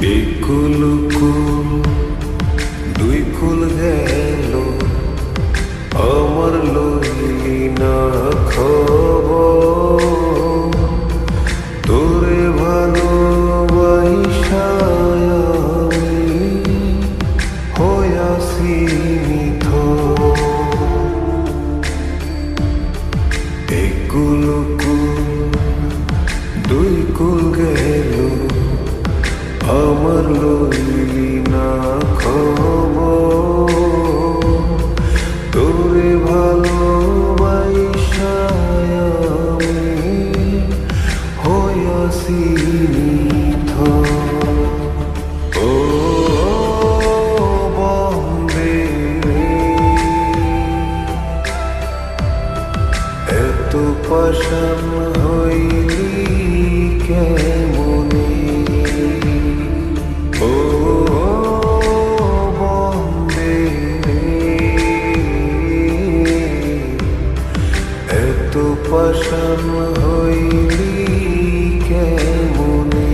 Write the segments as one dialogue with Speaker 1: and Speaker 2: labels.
Speaker 1: একুল কুল দুই কুল গেল আমার লইলি না খবর তোরে ভালোবাসা আমি হইয়াছি নিথর। একুল কুল দুই কুল গেল আমার লইলি না খবর তোরে ভালোবাসা আমি হইয়াছি নিথর। ও বন্দে এত পাষাণ হইলি কেমনে, ও বন্দে এত পাষাণ হইলি কেমনে।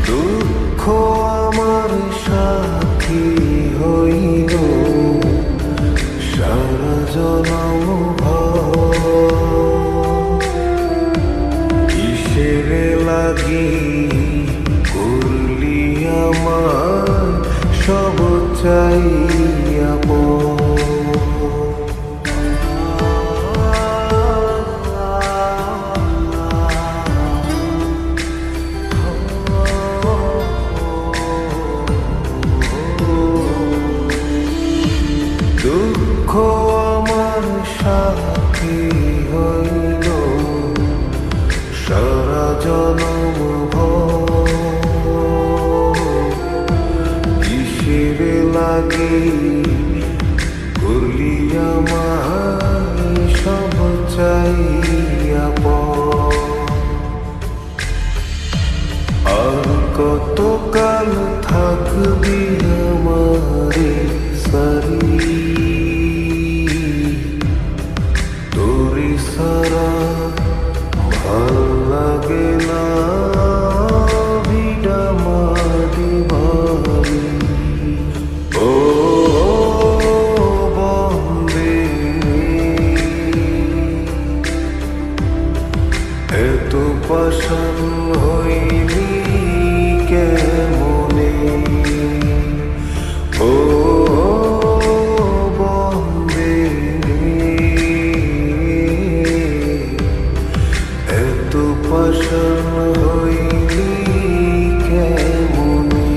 Speaker 1: দুঃখ আমার সাথী হইল সারা জনম কিসেরে লাগি করলি আমার সব চাইয়া দুঃখ আমার সাথী হইল সারা জনম কিসেরে লাগি করলি আমার সব চাইয়া আর কতকাল থাকবি আমারে সারি তোরে সারা ভাল লাগে না ভিড়া মাটি ভাবি। ও বন্দে এত পাষাণ হইলি কেমনে, ও বন্দে এত পাষাণ হইলি কেমনে।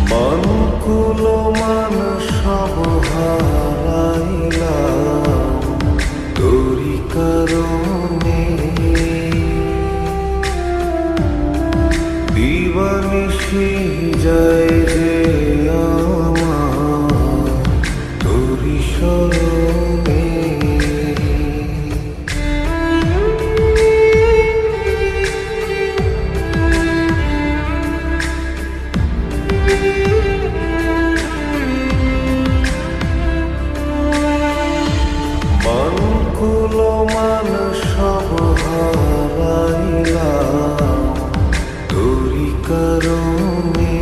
Speaker 1: মন কুলো মান সব হারাইলাম তোরি কারণে, দিবানিশি যায় যে আমার তোরি স্মরণে। কুলো মান সব হারাইলাম তোরি কারণে,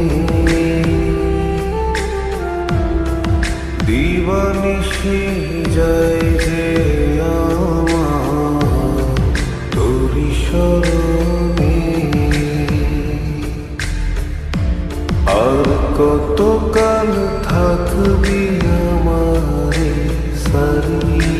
Speaker 1: দিবানিশি যায় যে আমার তোরি স্মরণে। আর কতকাল থাকবি আমারে সারি